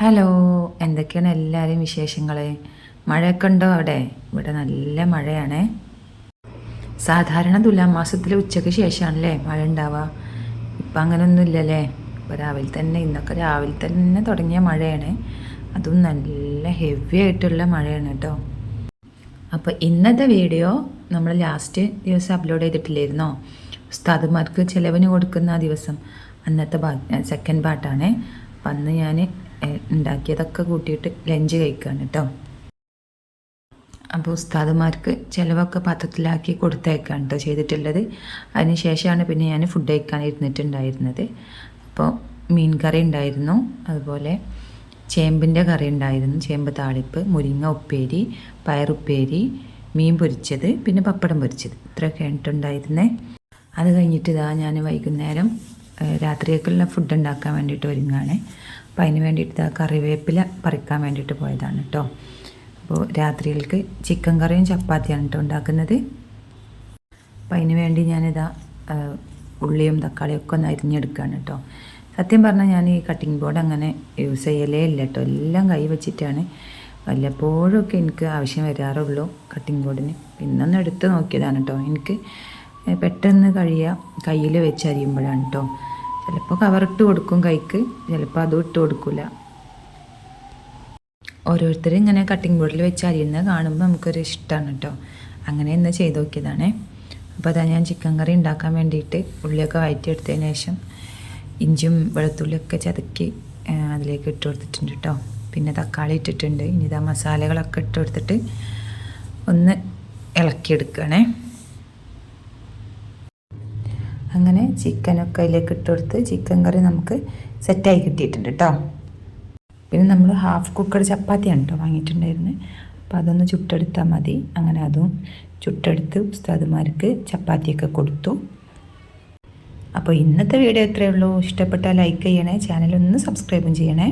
Hello, എന്തൊക്കെയാണ് എല്ലാവരും വിശേഷങ്ങൾ? മഴയൊക്കെ ഉണ്ടോ അവിടെ? ഇവിടെ നല്ല മഴയാണ്. സാധാരണ തുലാം മാസത്തിൽ ഉച്ചയ്ക്ക് ശേഷമാണല്ലേ മഴ ഉണ്ടാവുക. ഇപ്പം അങ്ങനെയൊന്നും ഇല്ലല്ലേ. ഇപ്പോൾ ഇന്നൊക്കെ രാവിലെ തന്നെ തുടങ്ങിയ മഴയാണ്. അതും നല്ല ഹെവി ആയിട്ടുള്ള മഴയാണ് കേട്ടോ. അപ്പോൾ ഇന്നത്തെ വീഡിയോ നമ്മൾ ലാസ്റ്റ് ദിവസം അപ്ലോഡ് ചെയ്തിട്ടില്ലായിരുന്നോ? ഉസ്താദുമാർക്ക് ചിലവിന് കൊടുക്കുന്ന ദിവസം, അന്നത്തെ സെക്കൻഡ് പാർട്ടാണ്. അപ്പം അന്ന് ഞാൻ ഉണ്ടാക്കിയതൊക്കെ കൂട്ടിയിട്ട് ലഞ്ച് കഴിക്കുകയാണ് കേട്ടോ. അപ്പോൾ ഉസ്താദുമാർക്ക് ചിലവൊക്കെ പാത്രത്തിലാക്കി കൊടുത്തയക്കുകയാണ് കേട്ടോ ചെയ്തിട്ടുള്ളത്. അതിന് ശേഷമാണ് പിന്നെ ഞാൻ ഫുഡ് കഴിക്കാൻ ഇരുന്നിട്ടുണ്ടായിരുന്നത്. അപ്പോൾ മീൻ കറി ഉണ്ടായിരുന്നു, അതുപോലെ ചേമ്പിൻ്റെ കറി ഉണ്ടായിരുന്നു, ചേമ്പ് താളിപ്പ്, മുരിങ്ങ ഉപ്പേരി, പയറുപ്പേരി, മീൻ പൊരിച്ചത്, പിന്നെ പപ്പടം പൊരിച്ചത്. ഇത്രയൊക്കെ ആയിട്ടുണ്ടായിരുന്നേ. അത് കഴിഞ്ഞിട്ട് ഞാൻ വൈകുന്നേരം രാത്രിയൊക്കെയുള്ള ഫുഡ് ഉണ്ടാക്കാൻ വേണ്ടിയിട്ട് ഒരുങ്ങുകയാണ്. അപ്പോൾ അതിന് വേണ്ടിയിട്ട് കറിവേപ്പില പറിക്കാൻ വേണ്ടിയിട്ട് പോയതാണ് കേട്ടോ. അപ്പോൾ രാത്രിയിലേക്ക് ചിക്കൻ കറിയും ചപ്പാത്തിയാണ് കേട്ടോ ഉണ്ടാക്കുന്നത്. അപ്പോൾ അതിന് വേണ്ടി ഞാനിതാ ഉള്ളിയും തക്കാളിയും ഒക്കെ ഒന്ന് അരിഞ്ഞെടുക്കുകയാണ് കേട്ടോ. സത്യം പറഞ്ഞാൽ ഞാൻ ഈ കട്ടിംഗ് ബോർഡ് അങ്ങനെ യൂസ് ചെയ്യലേ ഇല്ല കേട്ടോ. എല്ലാം കൈ വെച്ചിട്ടാണ്. വല്ലപ്പോഴൊക്കെ എനിക്ക് ആവശ്യം വരാറുള്ളൂ കട്ടിംഗ് ബോർഡിന്. ഇന്നൊന്ന് എടുത്ത് നോക്കിയതാണ് കേട്ടോ. എനിക്ക് പെട്ടെന്ന് കയ്യിൽ വെച്ച് അരിയുമ്പോഴാണ് കേട്ടോ. ചിലപ്പോൾ കവറിട്ട് കൊടുക്കും കൈക്ക്, ചിലപ്പോൾ അതും ഇട്ട് കൊടുക്കില്ല. ഓരോരുത്തരും ഇങ്ങനെ കട്ടിംഗ് ബോർഡിൽ വെച്ച് അരിയുന്നത് കാണുമ്പോൾ നമുക്കൊരു ഇഷ്ടമാണ് കേട്ടോ. അങ്ങനെ ഇന്ന് ചെയ്ത് നോക്കിയതാണേ. അപ്പോൾ അതാ ഞാൻ ചിക്കൻ കറി ഉണ്ടാക്കാൻ വേണ്ടിയിട്ട് ഉള്ളിയൊക്കെ വഴറ്റിയെടുത്തതിന് ശേഷം ഇഞ്ചും വെളുത്തുള്ളിയൊക്കെ ചതക്കി അതിലേക്ക് ഇട്ട് കൊടുത്തിട്ടുണ്ട് കേട്ടോ. പിന്നെ തക്കാളി ഇട്ടിട്ടുണ്ട്. ഇനി ഇതാ മസാലകളൊക്കെ ഇട്ട് കൊടുത്തിട്ട് ഒന്ന് ഇളക്കിയെടുക്കുകയാണേ. അങ്ങനെ ചിക്കനൊക്കെ അതിലേക്ക് ഇട്ട് കൊടുത്ത് ചിക്കൻ കറി നമുക്ക് സെറ്റായി കിട്ടിയിട്ടുണ്ട് കേട്ടോ. പിന്നെ നമ്മൾ ഹാഫ് കുക്കർ ചപ്പാത്തിയാണ് കേട്ടോ വാങ്ങിയിട്ടുണ്ടായിരുന്നത്. അപ്പോൾ അതൊന്ന് ചുട്ടെടുത്താൽ മതി. അങ്ങനെ അതും ചുട്ടെടുത്ത് ഉസ്താദുമാർക്ക് ചപ്പാത്തിയൊക്കെ കൊടുത്തു. അപ്പോൾ ഇന്നത്തെ വീഡിയോ ഇത്രയേ ഉള്ളൂ. ഇഷ്ടപ്പെട്ടാൽ ലൈക്ക് ചെയ്യണേ, ചാനലൊന്ന് സബ്സ്ക്രൈബും ചെയ്യണേ.